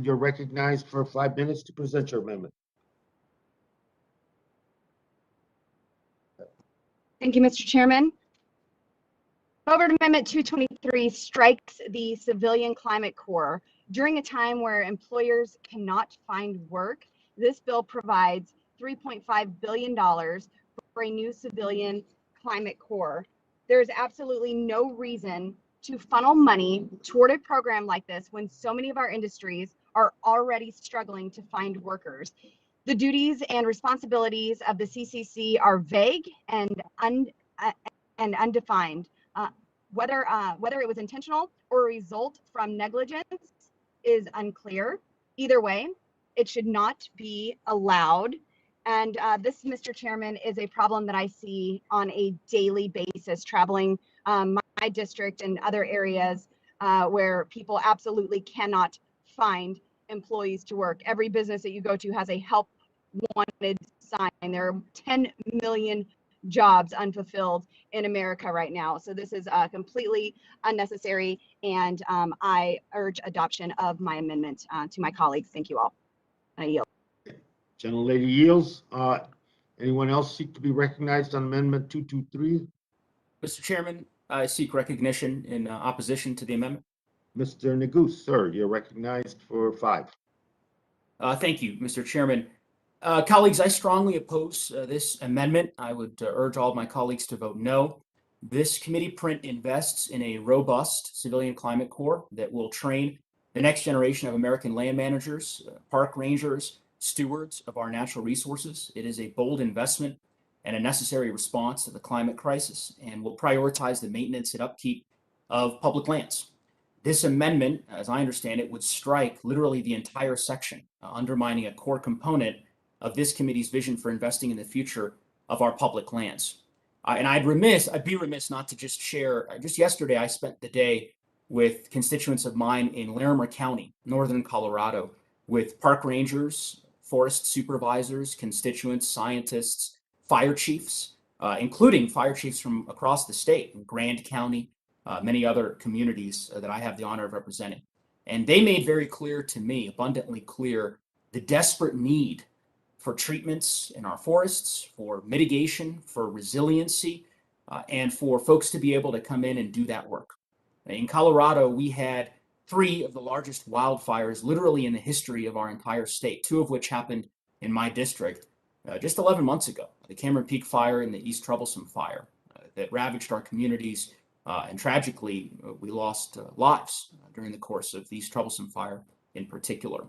You're recognized for 5 minutes to present your amendment. Thank you, Mr. Chairman. Boebert Amendment 223 strikes the Civilian Climate Corps. During a time where employers cannot find work, this bill provides $3.5 billion for a new Civilian Climate Corps. There is absolutely no reason to funnel money toward a program like this when so many of our industries are already struggling to find workers. The duties and responsibilities of the CCC are vague and undefined. Whether it was intentional or a result from negligence is unclear. Either way, it should not be allowed. And this, Mr. Chairman, is a problem that I see on a daily basis, traveling my district and other areas where people absolutely cannot find employees to work. Every business that you go to has a help wanted sign. There are 10 million jobs unfulfilled in America right now. So this is completely unnecessary, and I urge adoption of my amendment to my colleagues. Thank you all. I yield. Gentlelady yields. Anyone else seek to be recognized on Amendment 223? Mr. Chairman, I seek recognition in opposition to the amendment. Mr. Neguse, sir, you're recognized for 5. Thank you, Mr. Chairman. Colleagues, I strongly oppose this amendment. I would urge all of my colleagues to vote no. This committee print invests in a robust civilian climate corps that will train the next generation of American land managers, park rangers, stewards of our natural resources. It is a bold investment and a necessary response to the climate crisis, and will prioritize the maintenance and upkeep of public lands. This amendment, as I understand it, would strike literally the entire section, undermining a core component of this committee's vision for investing in the future of our public lands. And I'd be remiss not to just share, just yesterday I spent the day with constituents of mine in Larimer County, northern Colorado, with park rangers, forest supervisors, constituents, scientists, fire chiefs, including fire chiefs from across the state, in Grand County, many other communities that I have the honor of representing. And they made very clear to me, abundantly clear, the desperate need for treatments in our forests, for mitigation, for resiliency, and for folks to be able to come in and do that work. In Colorado, we had 3 of the largest wildfires literally in the history of our entire state, 2 of which happened in my district just 11 months ago. The Cameron Peak Fire and the East Troublesome Fire that ravaged our communities, and tragically, we lost lives during the course of the East Troublesome Fire in particular.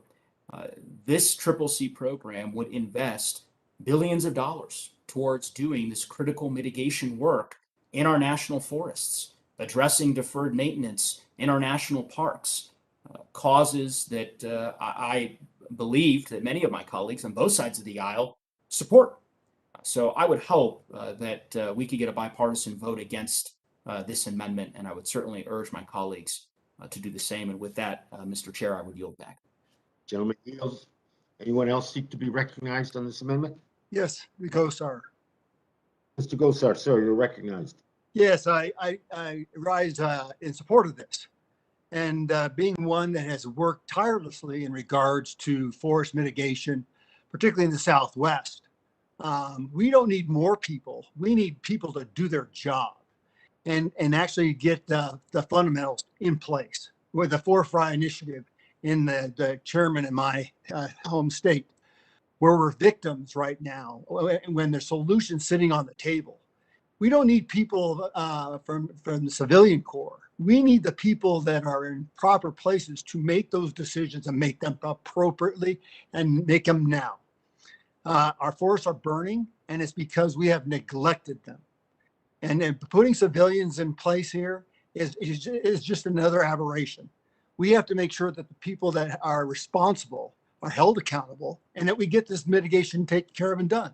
This CCC program would invest billions of dollars towards doing this critical mitigation work in our national forests, addressing deferred maintenance in our national parks, causes that I believe that many of my colleagues on both sides of the aisle support. So I would hope that we could get a bipartisan vote against this amendment, and I would certainly urge my colleagues to do the same. And with that, Mr. Chair, I would yield back. Gentleman yields. Anyone else seek to be recognized on this amendment? Yes, the Gosar. Mr. Gosar, sir, you're recognized. Yes, I rise in support of this. And being one that has worked tirelessly in regards to forest mitigation, particularly in the Southwest, we don't need more people. We need people to do their job and actually get the fundamentals in place. With the 4FRI initiative in the chairman in my home state, where we're victims right now, when there's solutions sitting on the table. We don't need people from the civilian corps. We need the people that are in proper places to make those decisions and make them appropriately and make them now. Our forests are burning, and it's because we have neglected them. And putting civilians in place here is just another aberration. We have to make sure that the people that are responsible are held accountable, and that we get this mitigation taken care of and done.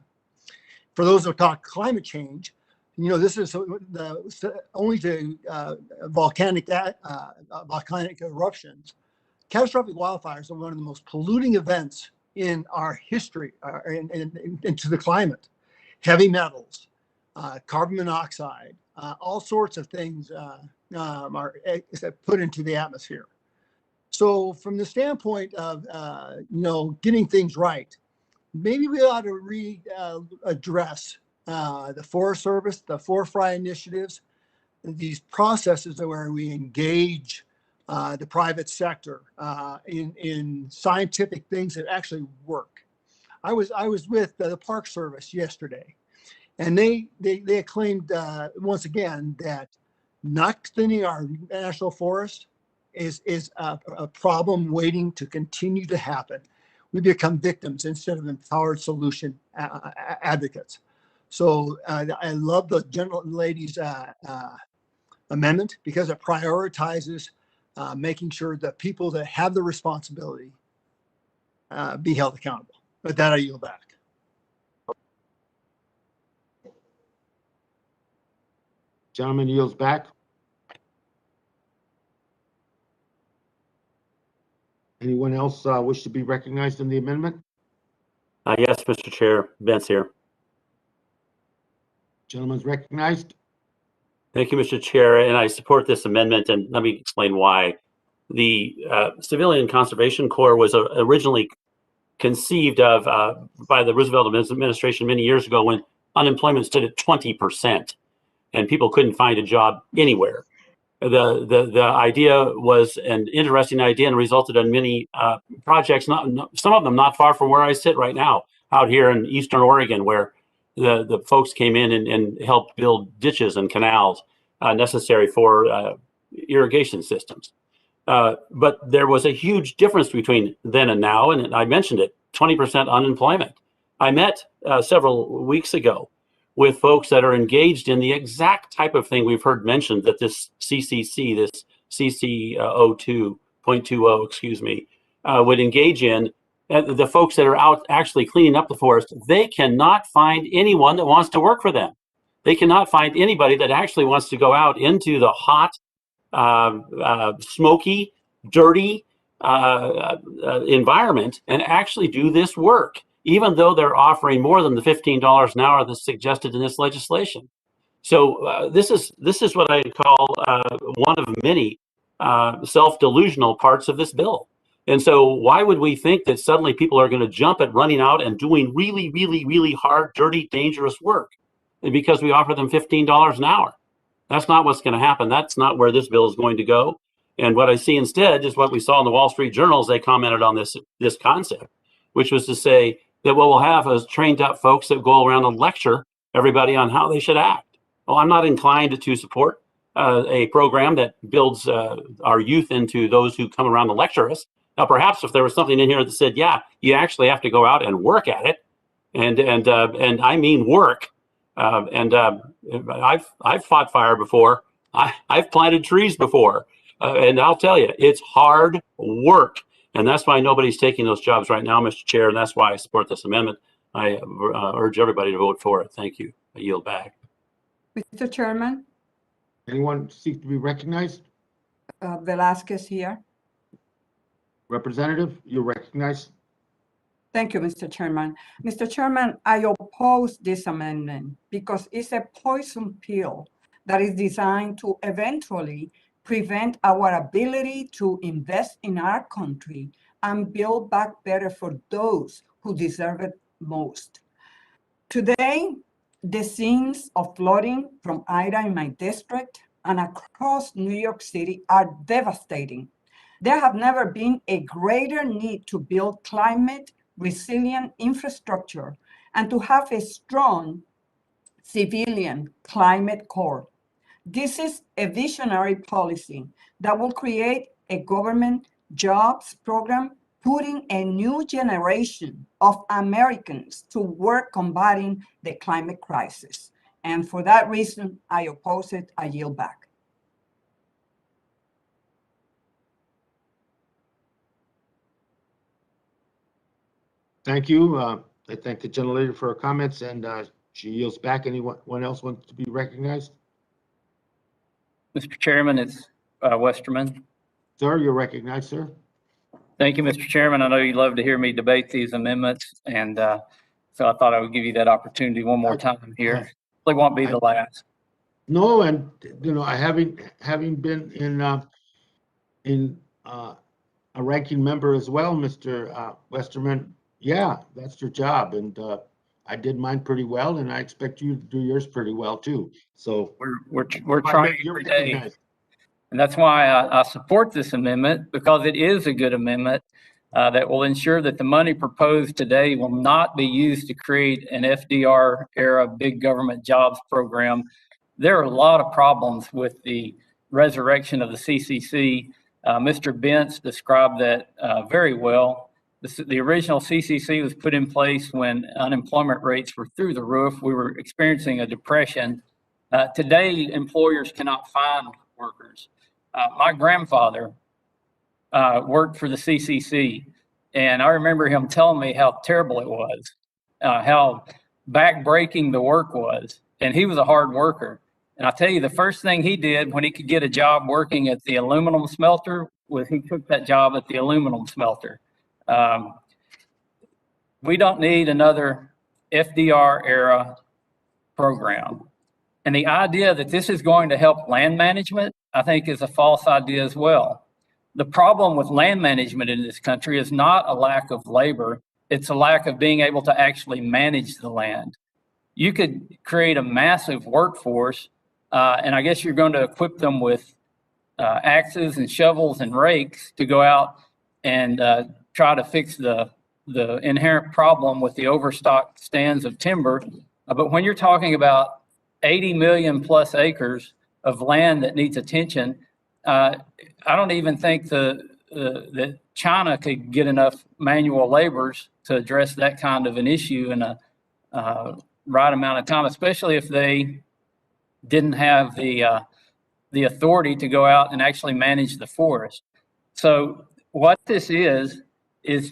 For those who talk climate change, you know, this is only to volcanic eruptions. Catastrophic wildfires are one of the most polluting events in our history, into the climate. Heavy metals, carbon monoxide, all sorts of things are put into the atmosphere. So from the standpoint of, getting things right, maybe we ought to address the Forest Service, the Forefront initiatives, these processes where we engage the private sector in scientific things that actually work. I was with the Park Service yesterday, and they acclaimed once again that not cleaning our national forest is a problem waiting to continue to happen. We become victims instead of empowered solution advocates. So I love the gentle lady's amendment because it prioritizes making sure that people that have the responsibility be held accountable. With that, I yield back. Gentleman yields back. Anyone else wish to be recognized in the amendment? Yes, Mr. Chair, Vince here. Gentleman's recognized. Thank you, Mr. Chair, and I support this amendment, and let me explain why. The Civilian Conservation Corps was originally conceived of by the Roosevelt administration many years ago when unemployment stood at 20% and people couldn't find a job anywhere. The idea was an interesting idea and resulted in many projects, some of them not far from where I sit right now, out here in Eastern Oregon, where the folks came in and helped build ditches and canals necessary for irrigation systems. But there was a huge difference between then and now, and I mentioned it, 20% unemployment. I met several weeks ago with folks that are engaged in the exact type of thing we've heard mentioned that this CCC, this CC 02.20, would engage in. The folks that are out actually cleaning up the forest, they cannot find anyone that wants to work for them. They cannot find anybody that actually wants to go out into the hot, smoky, dirty environment and actually do this work, even though they're offering more than the $15 an hour that's suggested in this legislation. So this is what I call one of many self-delusional parts of this bill. And so why would we think that suddenly people are going to jump at running out and doing really, really, really hard, dirty, dangerous work because we offer them $15 an hour? That's not what's going to happen. That's not where this bill is going to go. And what I see instead is what we saw in the Wall Street Journals. They commented on this concept, which was to say that what we'll have is trained up folks that go around and lecture everybody on how they should act. Well, I'm not inclined to support a program that builds our youth into those who come around to lecture us. Now, perhaps if there was something in here that said, yeah, you actually have to go out and work at it, and I mean work. I've fought fire before. I've planted trees before, and I'll tell you, it's hard work, and that's why nobody's taking those jobs right now, Mr. Chair, and that's why I support this amendment. I urge everybody to vote for it. Thank you. I yield back. Mr. Chairman, Anyone seek to be recognized? Velasquez here. Representative, you're recognized. Thank you, Mr. Chairman. Mr. Chairman, I oppose this amendment because it's a poison pill that is designed to eventually prevent our ability to invest in our country and build back better for those who deserve it most. Today, the scenes of flooding from Ida in my district and across New York City are devastating. There have never been a greater need to build climate resilient infrastructure and to have a strong civilian climate corps. This is a visionary policy that will create a government jobs program, putting a new generation of Americans to work combating the climate crisis. And for that reason, I oppose it. I yield back. Thank you. I thank the gentlelady for her comments, and she yields back. Anyone else wants to be recognized? Mr. Chairman, it's Westerman. Sir, you're recognized, sir. Thank you, Mr. Chairman. I know you love to hear me debate these amendments, and so I thought I would give you that opportunity one more time here. It won't be the last. No, and I having been in a ranking member as well, Mr. Westerman. Yeah, that's your job, and I did mine pretty well, and I expect you to do yours pretty well too. So We're trying you're every day. recognized. And that's why I support this amendment, because it is a good amendment that will ensure that the money proposed today will not be used to create an FDR era big government jobs program. There are a lot of problems with the resurrection of the CCC. Mr. Bentz described that very well. The original CCC was put in place when unemployment rates were through the roof. We were experiencing a depression. Today, employers cannot find workers. My grandfather worked for the CCC, and I remember him telling me how terrible it was, how backbreaking the work was, and he was a hard worker. And I tell you, the first thing he did when he could get a job working at the aluminum smelter was he took that job at the aluminum smelter. We don't need another FDR era program. And the idea that this is going to help land management, I think, is a false idea as well. The problem with land management in this country is not a lack of labor, it's a lack of being able to actually manage the land. You could create a massive workforce, and I guess you're going to equip them with axes and shovels and rakes to go out and try to fix the inherent problem with the overstocked stands of timber. But when you're talking about 80 million plus acres of land that needs attention, I don't even think that China could get enough manual laborers to address that kind of an issue in a right amount of time, especially if they didn't have the authority to go out and actually manage the forest. So what this is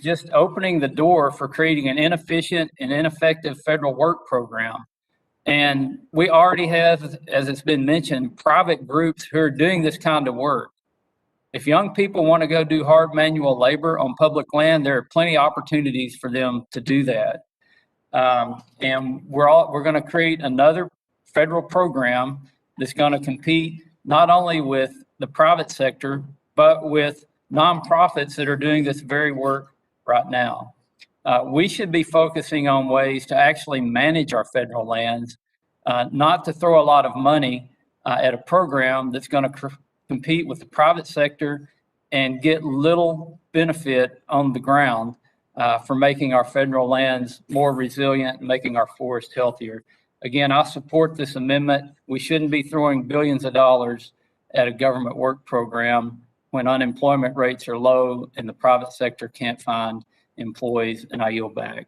just opening the door for creating an inefficient and ineffective federal work program. And we already have, as it's been mentioned, private groups who are doing this kind of work. If young people want to go do hard manual labor on public land, there are plenty of opportunities for them to do that. And we're going to create another federal program that's going to compete not only with the private sector, but with nonprofits that are doing this very work right now. We should be focusing on ways to actually manage our federal lands, not to throw a lot of money at a program that's going to compete with the private sector and get little benefit on the ground for making our federal lands more resilient and making our forests healthier. Again, I support this amendment. We shouldn't be throwing billions of dollars at a government work program when unemployment rates are low and the private sector can't find employees, and I yield back.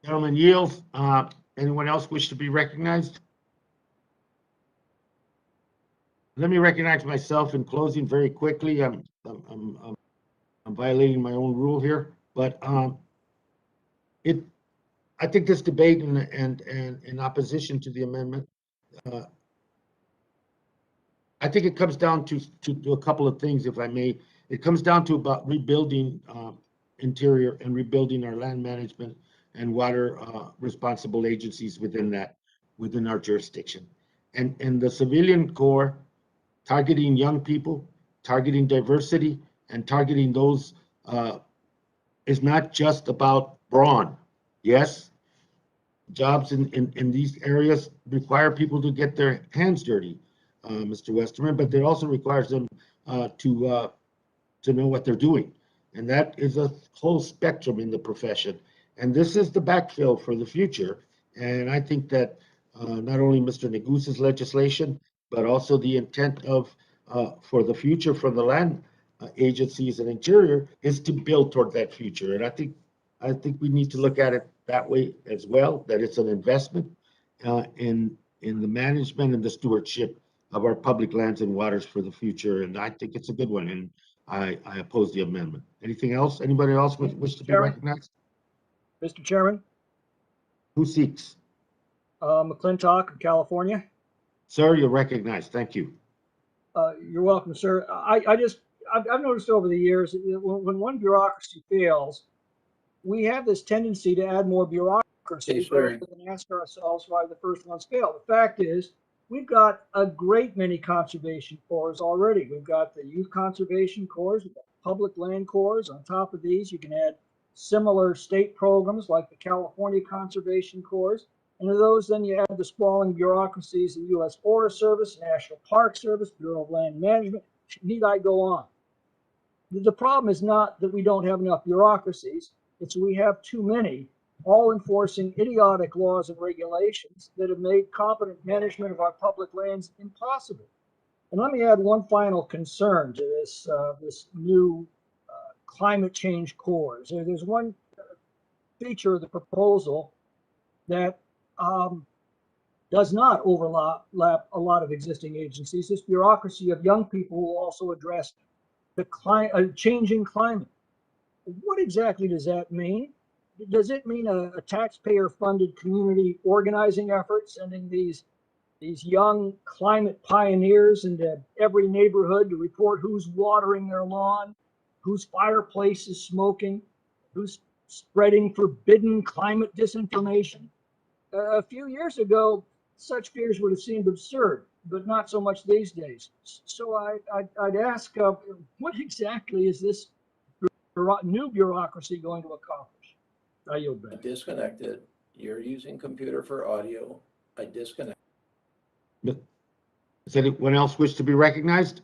Gentlemen, yield. Anyone else wish to be recognized? Let me recognize myself in closing very quickly. I'm violating my own rule here, but I think this debate and in opposition to the amendment, I think it comes down to a couple of things, if I may. It comes down to about rebuilding interior and rebuilding our land management and water responsible agencies within our jurisdiction. And the civilian corps, targeting young people, targeting diversity, and targeting those is not just about brawn. Yes, jobs in these areas require people to get their hands dirty, Mr. Westerman, but it also requires them to know what they're doing. And that is a whole spectrum in the profession. And this is the backfill for the future. And I think that not only Mr. Negus's legislation, but also the intent of for the future for the land agencies and interior is to build toward that future. And I think we need to look at it that way as well, that it's an investment in the management and the stewardship of our public lands and waters for the future. And I think it's a good one. And I oppose the amendment. Anything else? Anybody else wish to be recognized? Mr. Chairman, Who seeks? McClintock of California. Sir, you're recognized. Thank you. You're welcome, sir. I've noticed over the years when one bureaucracy fails, we have this tendency to add more bureaucracy rather than ask ourselves why the first ones failed. The fact is, we've got a great many conservation corps already. We've got the Youth Conservation Corps, we've got public land corps. On top of these, you can add similar state programs like the California Conservation Corps. And to those, then you add the sprawling bureaucracies of the U.S. Forest Service, National Park Service, Bureau of Land Management. Need I go on? The problem is not that we don't have enough bureaucracies, it's we have too many, all enforcing idiotic laws and regulations that have made competent management of our public lands impossible. And let me add one final concern to this, this new climate change corps. There's one feature of the proposal that does not overlap a lot of existing agencies. This bureaucracy of young people will also address the changing climate. What exactly does that mean? Does it mean a taxpayer-funded community organizing effort, sending these young climate pioneers into every neighborhood to report who's watering their lawn, whose fireplace is smoking, who's spreading forbidden climate disinformation? A few years ago, such fears would have seemed absurd, but not so much these days. So I'd ask, what exactly is this new bureaucracy going to accomplish? I yield back. Disconnected. You're using computer for audio. I disconnect. Does anyone else wish to be recognized?